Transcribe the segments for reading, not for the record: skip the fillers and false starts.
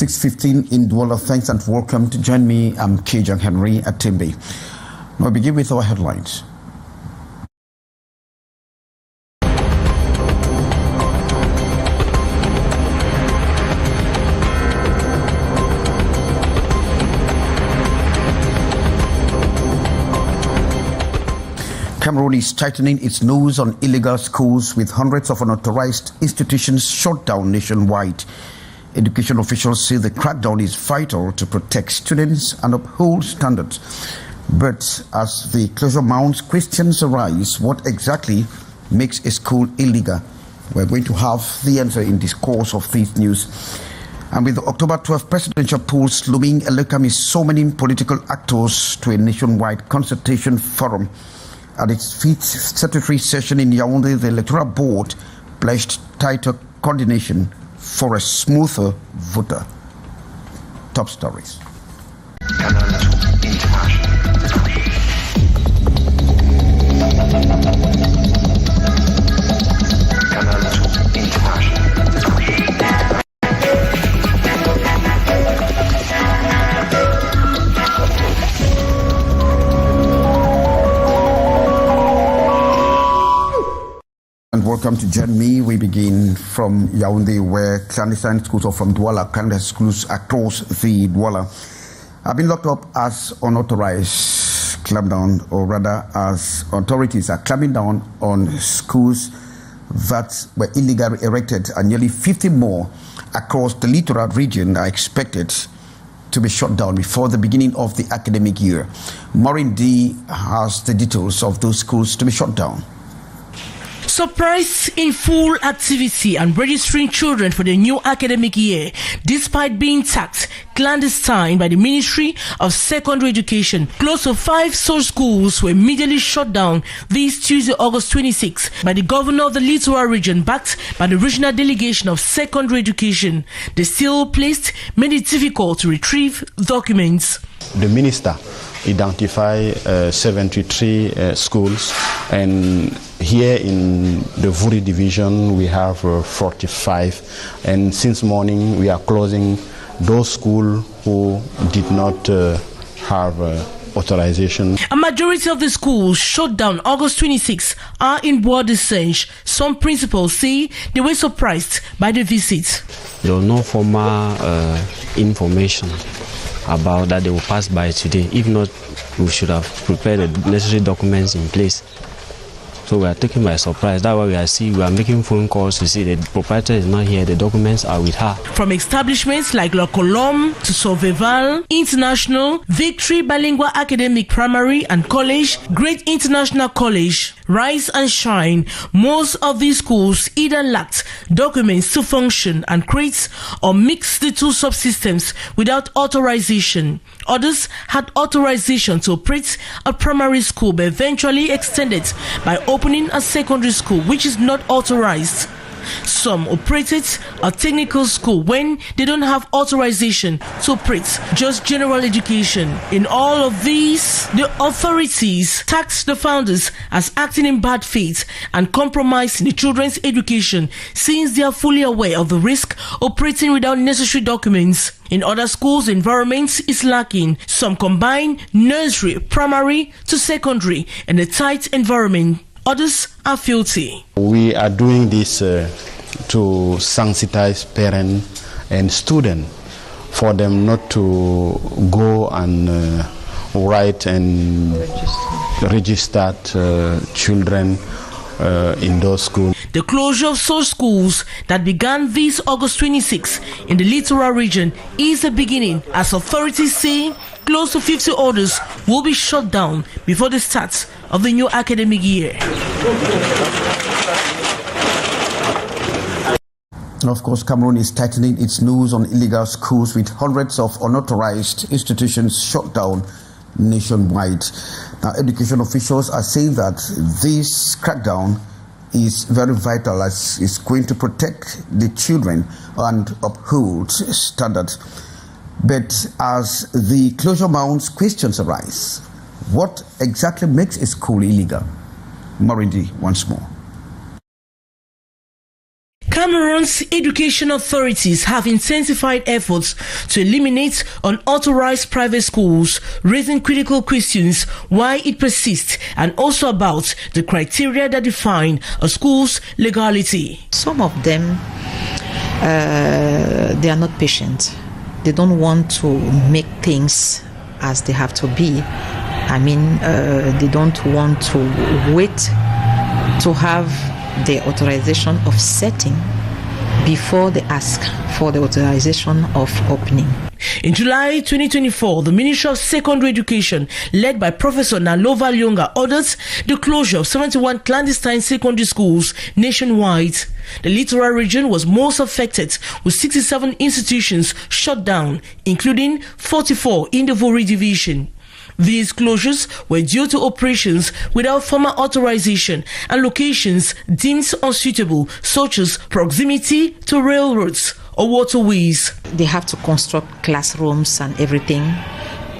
6:15 in Douala. Thanks and welcome to join me. I'm Kejan Henry Atimbe. Now we begin with our headlines. Cameroon is tightening its nose on illegal schools with hundreds of unauthorized institutions shut down nationwide. Education officials say the crackdown is vital to protect students and uphold standards. But as the closure mounts, questions arise. What exactly makes a school illegal? We're going to have the answer in this course of this news. And with the October 12th presidential polls looming, Electoral is summoning political actors to a nationwide consultation forum. At its fifth statutory session in Yaoundé, the Electoral Board pledged tighter coordination for a smoother voter. Top stories. Canal International. Canal International. And welcome to join me. We begin from Yaoundé, where clandestine schools, or from Douala, clandestine schools across the Douala have been locked up as unauthorized clampdown, or rather as authorities are clamping down on schools that were illegally erected, and nearly 50 more across the littoral region are expected to be shut down before the beginning of the academic year. Maureen D has the details of those schools to be shut down. Surprised in full activity and registering children for the new academic year, despite being taxed clandestine by the Ministry of Secondary Education. Close to 5 such schools were immediately shut down this Tuesday, August 26, by the governor of the Littoral region, backed by the regional delegation of secondary education. The still placed made it difficult to retrieve documents. The minister identified 73 schools, and here in the Vuri division we have 45, and since morning we are closing those schools who did not have authorization. A majority of the schools shut down August 26 are in broad exchange. Some principals say they were surprised by the visit. There was no formal information about that they will pass by today. If not, we should have prepared the necessary documents in place. So we are taken by surprise. That's why we are making phone calls to see the proprietor is not here, the documents are with her. From establishments like La Colombe to Sauveval International, Victory Bilingual Academic Primary and College, Great International College, Rise and Shine, most of these schools either lacked documents to function and create or mix the two subsystems without authorization. Others had authorization to operate a primary school, but eventually extended by opening a secondary school which is not authorized. Some operated a technical school when they don't have authorization to operate just general education. In all of these, the authorities taxed the founders as acting in bad faith and compromising the children's education, since they are fully aware of the risk operating without necessary documents. In other schools, the environment is lacking. Some combine nursery, primary to secondary in a tight environment. Others are filthy. We are doing this to sensitize parents and students for them not to go and write and register children in those schools. The closure of such schools that began this August 26 in the Littoral region is the beginning, as authorities say close to 50 others will be shut down before the start of the new academic year. Of course, Cameroon is tightening its nose on illegal schools with hundreds of unauthorized institutions shut down nationwide. Now, education officials are saying that this crackdown is very vital, as it's going to protect the children and uphold standards. But as the closure mounts, questions arise. What exactly makes a school illegal? Morindi once more. Cameroon's education authorities have intensified efforts to eliminate unauthorized private schools, raising critical questions why it persists and also about the criteria that define a school's legality. Some of them, they are not patient. They don't want to make things as they have to be. I mean, they don't want to wait to have the authorization of setting before they ask for the authorization of opening. In July 2024, the Ministry of Secondary Education, led by Professor Nalova Lyonga, orders the closure of 71 clandestine secondary schools nationwide. The Littoral region was most affected, with 67 institutions shut down, including 44 in the Vuri division. These closures were due to operations without formal authorization and locations deemed unsuitable, such as proximity to railroads or waterways. They have to construct classrooms and everything.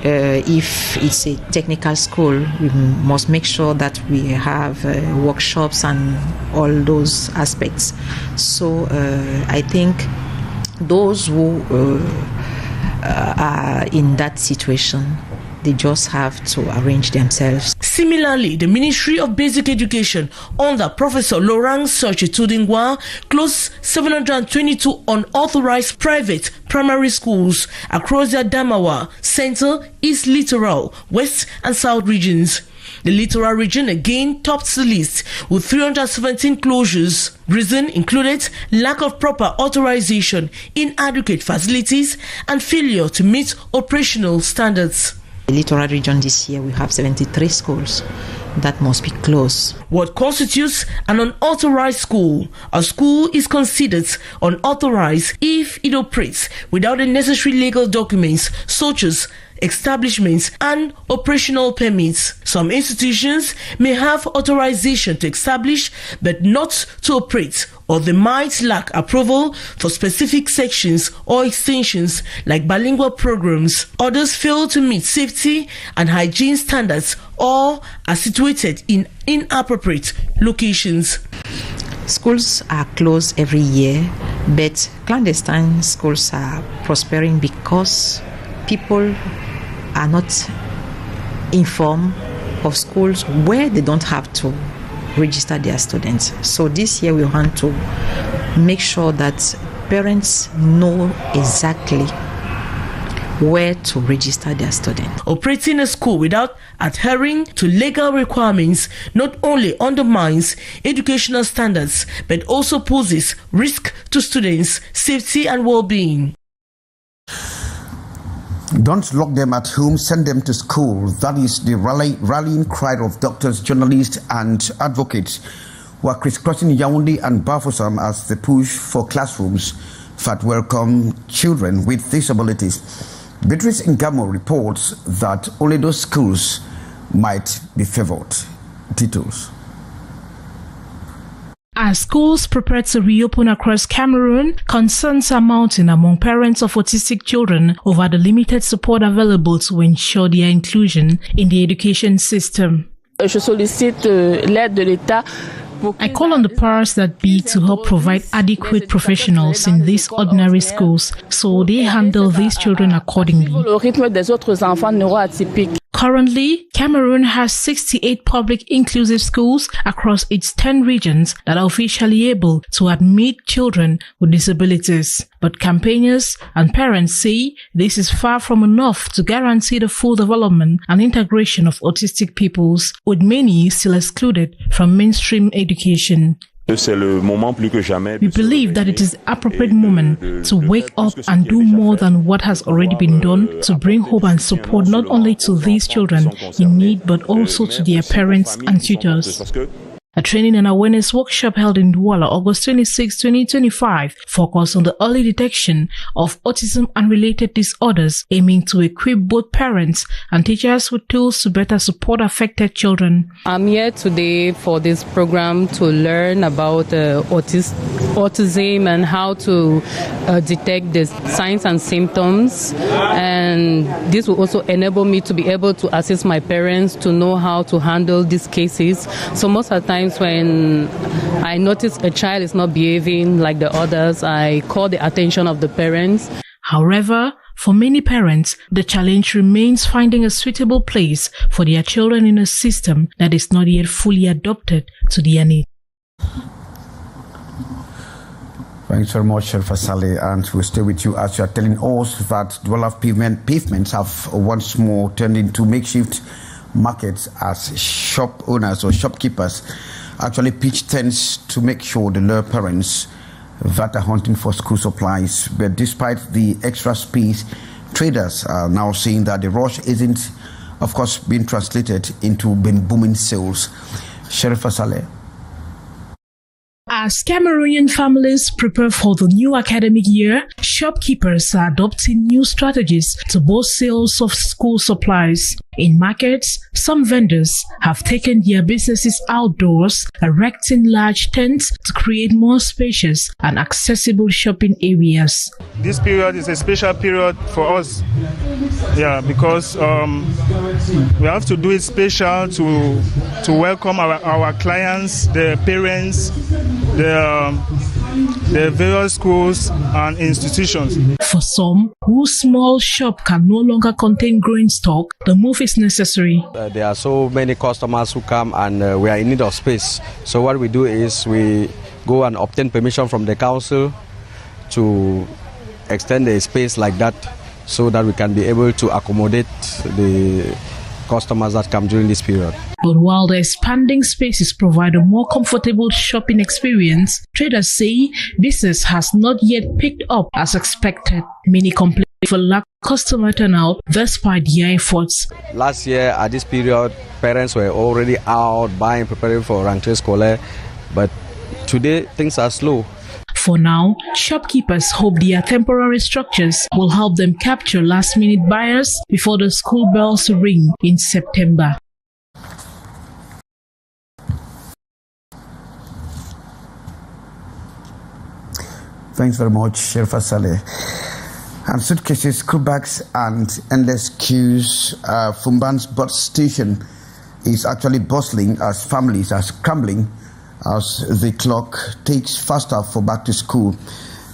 If it's a technical school, we must make sure that we have workshops and all those aspects. So I think those who are in that situation, they just have to arrange themselves. Similarly, the Ministry of Basic Education under Professor Laurent Sochi-Tudingwa closed 722 unauthorized private primary schools across the Adamawa, Central, East Littoral, West and South regions. The Littoral region again topped the list with 317 closures. Reason included lack of proper authorization, inadequate facilities and failure to meet operational standards. The Littoral region this year, we have 73 schools that must be closed. What constitutes an unauthorized school? A school is considered unauthorized if it operates without the necessary legal documents such as establishments and operational permits. Some institutions may have authorization to establish but not to operate, or they might lack approval for specific sections or extensions like bilingual programs. Others fail to meet safety and hygiene standards or are situated in inappropriate locations. Schools are closed every year, but clandestine schools are prospering because people are not informed of schools where they don't have to register their students. So this year we want to make sure that parents know exactly where to register their students. Operating a school without adhering to legal requirements not only undermines educational standards but also poses risk to students' safety and well-being. Don't lock them at home, send them to school. That is the rallying cry of doctors, journalists and advocates who are crisscrossing Yaoundé and Bafoussam as they push for classrooms that welcome children with disabilities. Beatrice Ngamo reports that only those schools might be favored. Details. As schools prepare to reopen across Cameroon, concerns are mounting among parents of autistic children over the limited support available to ensure their inclusion in the education system. Je sollicite l'aide de l'État. I call on the powers that be to help provide adequate professionals in these ordinary schools so they handle these children accordingly. Le rythme des autres enfants neuroatypiques. Currently, Cameroon has 68 public inclusive schools across its 10 regions that are officially able to admit children with disabilities. But campaigners and parents say this is far from enough to guarantee the full development and integration of autistic peoples, with many still excluded from mainstream education. We believe that it is the appropriate moment to wake up and do more than what has already been done to bring hope and support not only to these children in need but also to their parents and tutors. A training and awareness workshop held in Douala, August 26, 2025, focused on the early detection of autism and related disorders, aiming to equip both parents and teachers with tools to better support affected children. I'm here today for this program to learn about autism and how to detect the signs and symptoms. And this will also enable me to be able to assist my parents to know how to handle these cases. So most of the time, times when I notice a child is not behaving like the others, I call the attention of the parents. However, for many parents, the challenge remains finding a suitable place for their children in a system that is not yet fully adopted to their needs. Thanks very much, Sherifa Saleh, and we'll stay with you as you are telling us that developed pavements have once more turned into makeshift markets as shop owners or shopkeepers actually pitch tents to make sure the lure parents that are hunting for school supplies. But despite the extra space, traders are now saying that the rush isn't, of course, being translated into booming sales. Sherifa Saleh. As Cameroonian families prepare for the new academic year, shopkeepers are adopting new strategies to boost sales of school supplies. In markets, some vendors have taken their businesses outdoors, erecting large tents to create more spacious and accessible shopping areas. This period is a special period for us, because we have to do it special to welcome our clients, the parents, the various schools and institutions. For some, whose small shop can no longer contain growing stock, the move is necessary. There are so many customers who come and we are in need of space. So what we do is we go and obtain permission from the council to extend the space like that so that we can be able to accommodate the customers that come during this period. But while the expanding spaces provide a more comfortable shopping experience, traders say business has not yet picked up as expected. Many complain for lack of customer turnout despite their efforts. Last year at this period, parents were already out buying, preparing for rentrée scolaire, but today things are slow. For now, shopkeepers hope their temporary structures will help them capture last-minute buyers before the school bells ring in September. Thanks very much, Sherifa Saleh. And suitcases, school bags, and endless queues. Fumban's bus station is actually bustling as families are scrambling as the clock takes faster for back to school.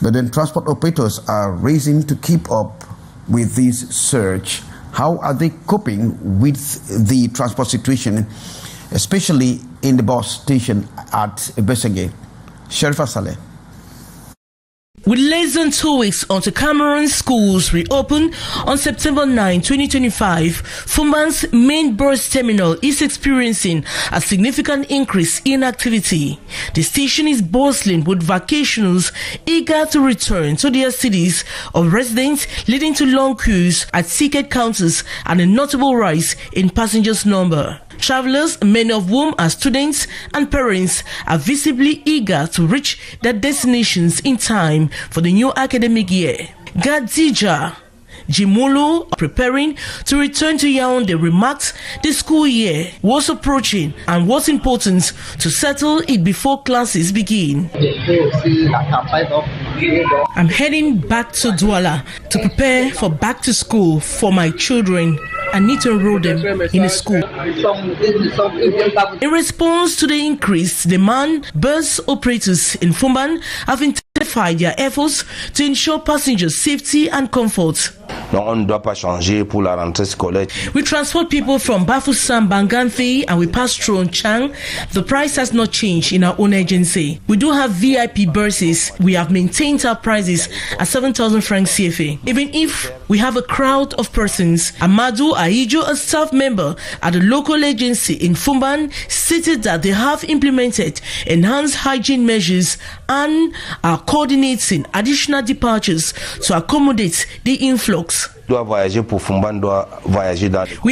But then transport operators are racing to keep up with this surge. How are they coping with the transport situation, especially in the bus station at Besenge? Sherifa Saleh. With less than 2 weeks until Cameroon schools reopen on September 9, 2025, Fumban's main bus terminal is experiencing a significant increase in activity. The station is bustling with vacationers eager to return to their cities of residence, leading to long queues at ticket counters and a notable rise in passengers' number. Travelers, many of whom are students and parents, are visibly eager to reach their destinations in time for the new academic year. Gadija Jimulu, preparing to return to Yaoundé, remarked the school year was approaching and was important to settle it before classes begin. I'm heading back to Douala to prepare for back to school for my children. I need to enroll them in a school. In response to the increased demand, bus operators in Fumban have intensified their efforts to ensure passengers' safety and comfort. We transport people from Bafoussam, Banganthi, and we pass through Onchang. The price has not changed in our own agency. We do have VIP buses. We have maintained our prices at 7,000 francs CFA. Even if we have a crowd of persons, Amadou Aijo, a staff member at the local agency in Fumban, stated that they have implemented enhanced hygiene measures and are coordinating additional departures to accommodate the influx. We are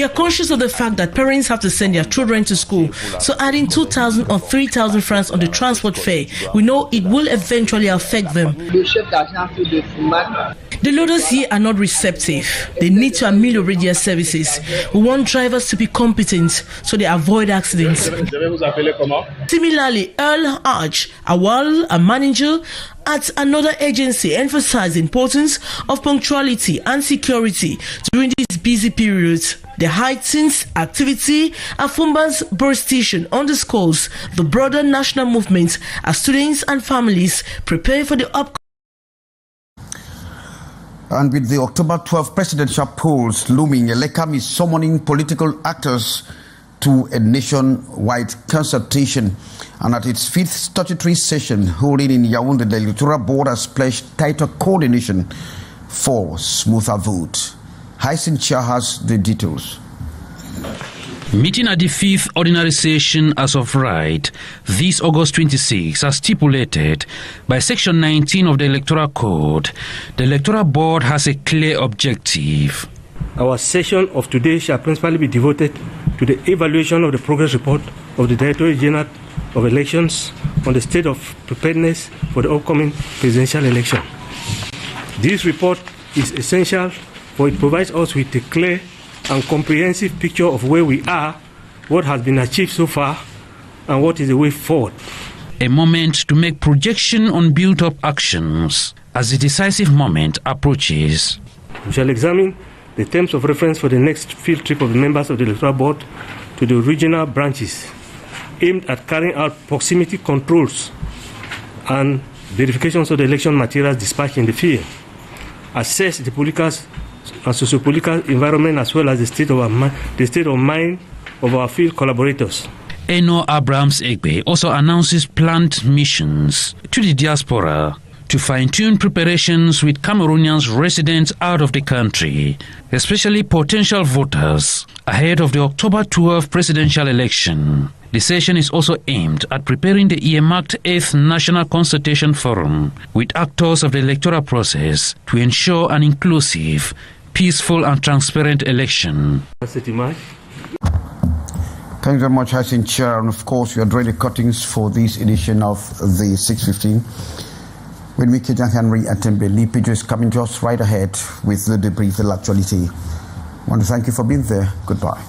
conscious of the fact that parents have to send their children to school, so adding 2,000 or 3,000 francs on the transport fare, we know it will eventually affect them. The loaders here are not receptive. They need to ameliorate their services. We want drivers to be competent so they avoid accidents. Similarly, Earl Arch, Awal, a manager at another agency emphasized the importance of punctuality and security during this busy period. The heightened activity at Fumba's birth station underscores the broader national movement as students and families prepare for the upcoming. And with the October 12 presidential polls looming, Elekam is summoning political actors to a nationwide consultation. And at its 5th statutory session holding in Yaoundé, the Electoral Board has pledged tighter coordination for smoother vote. Hyacinth Chia has the details. Meeting at the 5th ordinary session as of right, this August 26, as stipulated by Section 19 of the Electoral Code, the Electoral Board has a clear objective. Our session of today shall principally be devoted to the evaluation of the progress report of the Directorate General of Elections on the state of preparedness for the upcoming presidential election. This report is essential, for it provides us with a clear and comprehensive picture of where we are, what has been achieved so far, and what is the way forward. A moment to make projection on built-up actions as the decisive moment approaches. We shall examine the terms of reference for the next field trip of the members of the Electoral Board to the regional branches, aimed at carrying out proximity controls and verifications of the election materials dispatched in the field, assess the political and socio-political environment as well as the state of mind of our field collaborators. Eno Abrams Egbe also announces planned missions to the diaspora to fine-tune preparations with Cameroonians residents out of the country, especially potential voters, ahead of the October 12 presidential election. The session is also aimed at preparing the earmarked 8th National Consultation Forum with actors of the electoral process to ensure an inclusive, peaceful and transparent election. Thank you very much, Hyacinth Chia. And of course, we are drawing the cuttings for this edition of the 6:15. When we Kejan Henry Atembeli, Pedro is coming to us right ahead with the debrief of actuality. I want to thank you for being there. Goodbye.